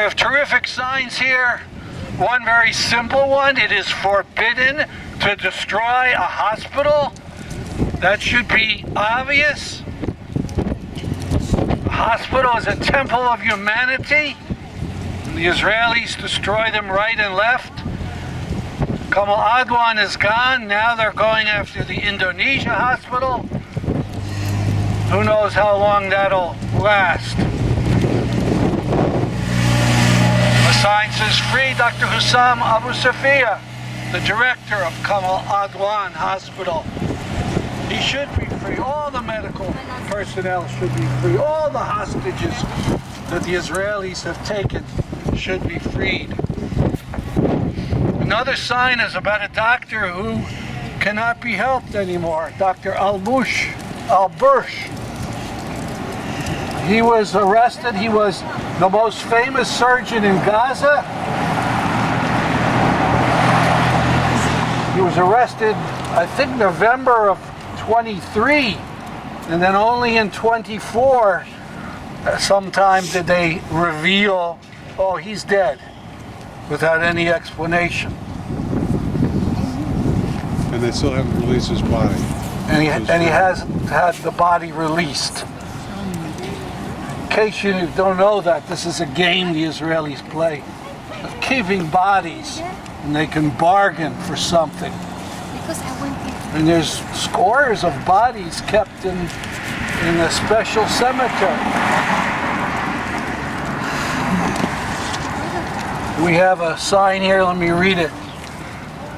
I have terrific signs here. One very simple one: it is forbidden to destroy a hospital. That should be obvious. A hospital is a temple of humanity. The Israelis destroy them right and left. Kamal Adwan is gone. Now they're going after the Indonesia hospital. Who knows how long that'll last. The sign says free Dr. Hussam Abu Safiya, the director of Kamal Adwan Hospital. He should be free. All the medical personnel should be free. All the hostages that the Israelis have taken should be freed. Another sign is about a doctor who cannot be helped anymore, Dr. Al-Bursh. He was arrested. He was the most famous surgeon in Gaza. He was arrested, I think, November of 23, and then only in 24 sometime did they reveal, oh, he's dead, without any explanation. And they still haven't released his body. And he hasn't had the body released. In case you don't know that, this is a game the Israelis play of keeping bodies, and they can bargain for something. And there's scores of bodies kept in a special cemetery. We have a sign here, let me read it.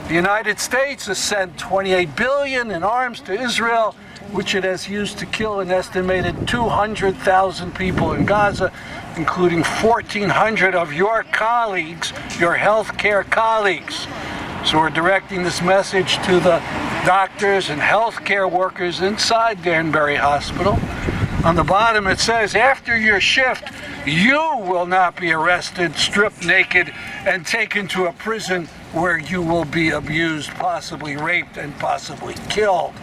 The United States has sent $28 billion in arms to Israel, which it has used to kill an estimated 200,000 people in Gaza, including 1,400 of your colleagues, your healthcare colleagues. So we're directing this message to the doctors and healthcare workers inside Danbury Hospital. On the bottom it says, after your shift, you will not be arrested, stripped naked, and taken to a prison where you will be abused, possibly raped, and possibly killed.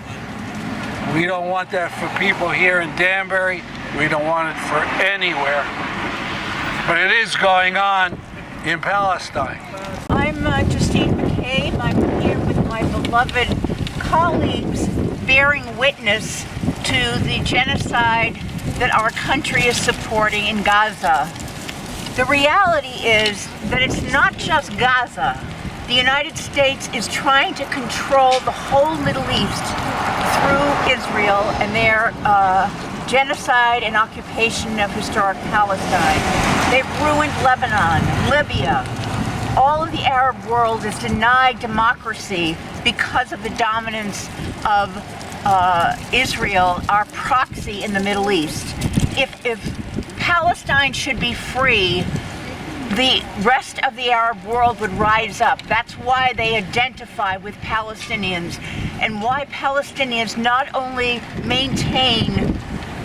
We don't want that for people here in Danbury. We don't want it for anywhere. But it is going on in Palestine. I'm Justine McCabe. I'm here with my beloved colleagues bearing witness to the genocide that our country is supporting in Gaza. The reality is that it's not just Gaza. The United States is trying to control the whole Middle East through Israel and their genocide and occupation of historic Palestine. They've ruined Lebanon, Libya. All of the Arab world is denied democracy because of the dominance of Israel, our proxy in the Middle East. If Palestine should be free, the rest of the Arab world would rise up. That's why they identify with Palestinians, and why Palestinians not only maintain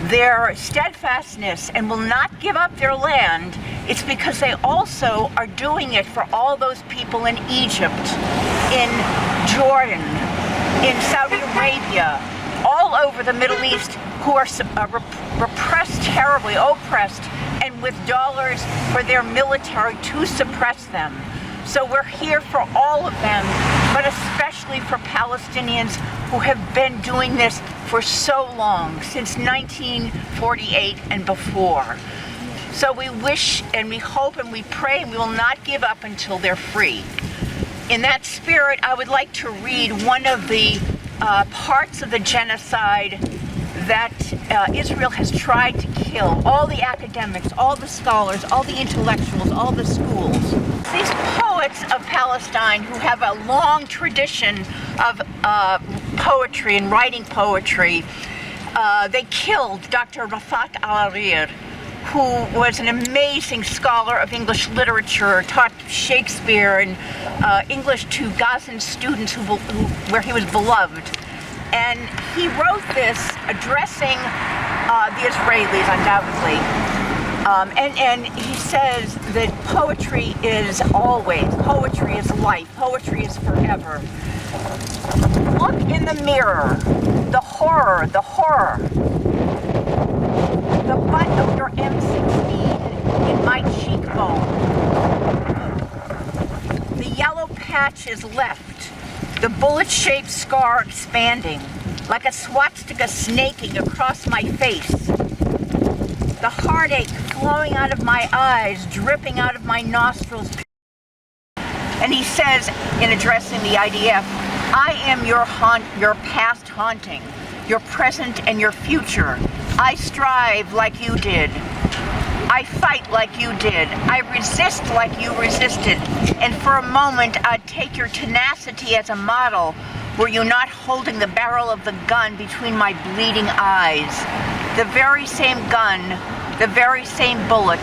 their steadfastness and will not give up their land, it's because they also are doing it for all those people in Egypt, in Jordan, in Saudi Arabia, all over the Middle East, who are repressed, terribly oppressed, and with dollars for their military to suppress them. So we're here for all of them, but especially for Palestinians who have been doing this for so long, since 1948 and before. So we wish and we hope and we pray and we will not give up until they're free. In that spirit, I would like to read one of the parts of the genocide that Israel has tried to kill all the academics, all the scholars, all the intellectuals, all the schools. These poets of Palestine who have a long tradition of poetry and writing poetry, they killed Dr. Rafat al-Hariri, who was an amazing scholar of English literature, taught Shakespeare and English to Gazan students where he was beloved. And he wrote this addressing the Israelis, undoubtedly. And he says that poetry is always, poetry is life, poetry is forever. Look in the mirror, the horror, the butt of your M16 in my cheekbone. The yellow patch is left, the bullet-shaped scar expanding, like a swastika snaking across my face. The heartache flowing out of my eyes, dripping out of my nostrils. And he says, in addressing the IDF, I am your past haunting, your present and your future. I strive like you did. I fight like you did. I resist like you resisted. And for a moment, I'd take your tenacity as a model. Were you not holding the barrel of the gun between my bleeding eyes? The very same gun, the very same bullet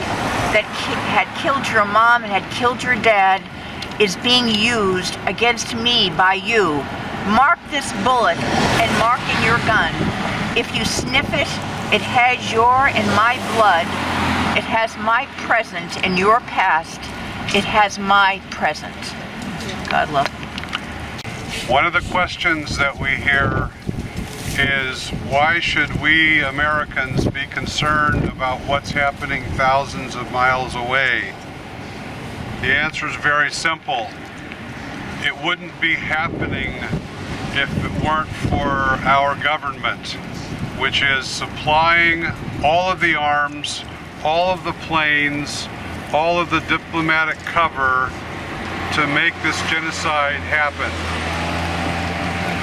that had killed your mom and had killed your dad is being used against me by you. Mark this bullet and mark in your gun. If you sniff it, it has your and my blood. It has my present and your past. It has my present. God love you. One of the questions that we hear is, why should we Americans be concerned about what's happening thousands of miles away? The answer is very simple. It wouldn't be happening if it weren't for our government, which is supplying all of the arms, all of the planes, all of the diplomatic cover to make this genocide happen.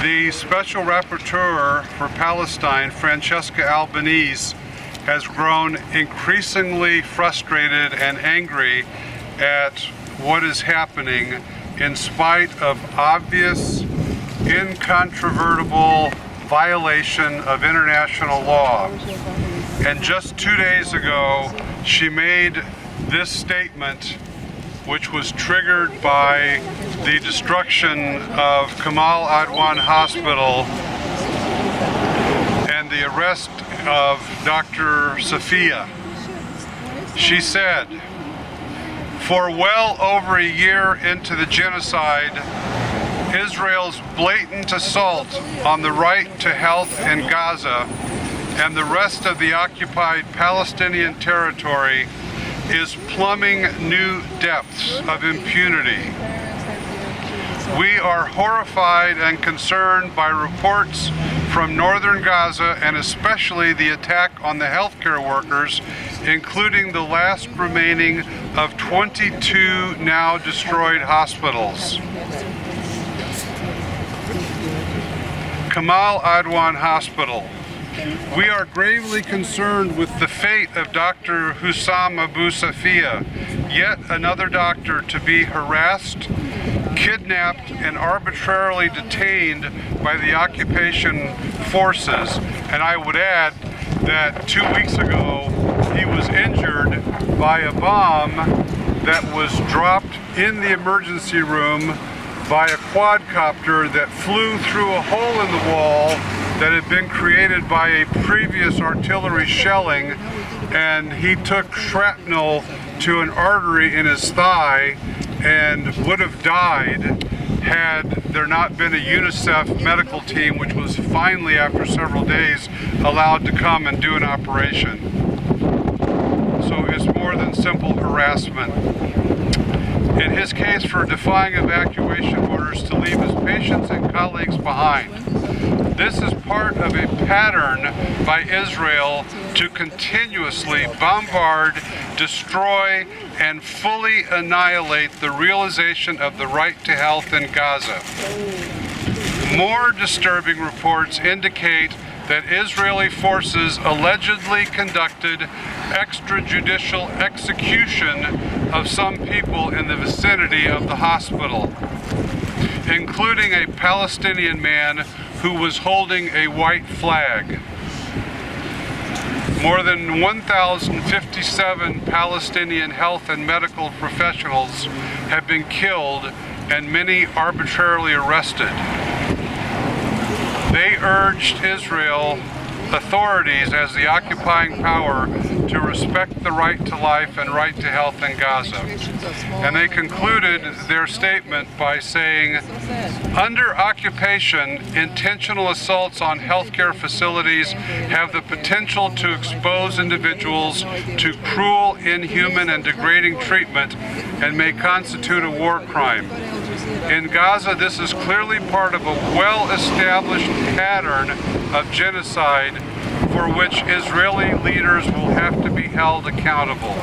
The Special Rapporteur for Palestine, Francesca Albanese, has grown increasingly frustrated and angry at what is happening in spite of obvious, incontrovertible violation of international law. And just 2 days ago, she made this statement, which was triggered by the destruction of Kamal Adwan Hospital and the arrest of Dr. Safiya. She said, for well over a year into the genocide, Israel's blatant assault on the right to health in Gaza and the rest of the occupied Palestinian territory is plumbing new depths of impunity. We are horrified and concerned by reports from northern Gaza, and especially the attack on the healthcare workers, including the last remaining of 22 now destroyed hospitals. Kamal Adwan Hospital. We are gravely concerned with the fate of Dr. Hussam Abu Safiya, yet another doctor to be harassed, kidnapped, and arbitrarily detained by the occupation forces. And I would add that 2 weeks ago, he was injured by a bomb that was dropped in the emergency room by a quadcopter that flew through a hole in the wall that had been created by a previous artillery shelling, and he took shrapnel to an artery in his thigh and would have died had there not been a UNICEF medical team, which was finally, after several days, allowed to come and do an operation. So it's more than simple harassment. In his case, for defying evacuation orders to leave his patients and colleagues behind. This is part of a pattern by Israel to continuously bombard, destroy, and fully annihilate the realization of the right to health in Gaza. More disturbing reports indicate that Israeli forces allegedly conducted extrajudicial execution of some people in the vicinity of the hospital, including a Palestinian man who was holding a white flag. More than 1,057 Palestinian health and medical professionals have been killed and many arbitrarily arrested. They urged Israel authorities as the occupying power to respect the right to life and right to health in Gaza. And they concluded their statement by saying, under occupation, intentional assaults on healthcare facilities have the potential to expose individuals to cruel, inhuman, and degrading treatment and may constitute a war crime. In Gaza, this is clearly part of a well-established pattern of genocide for which Israeli leaders will have to be held accountable.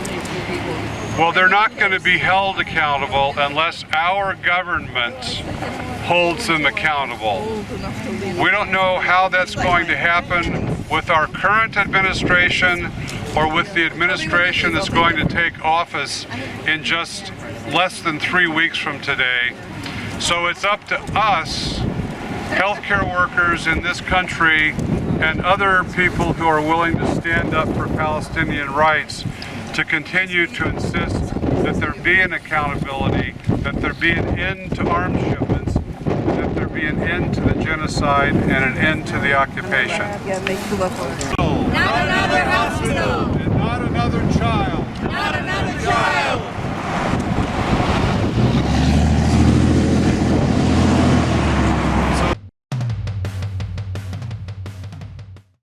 Well, they're not going to be held accountable unless our government holds them accountable. We don't know how that's going to happen with our current administration or with the administration that's going to take office in just less than 3 weeks from today. So it's up to us, healthcare workers in this country, and other people who are willing to stand up for Palestinian rights, to continue to insist that there be an accountability, that there be an end to arms shipments, that there be an end to the genocide and an end to the occupation. Not another hospital. And not another child. Not another child.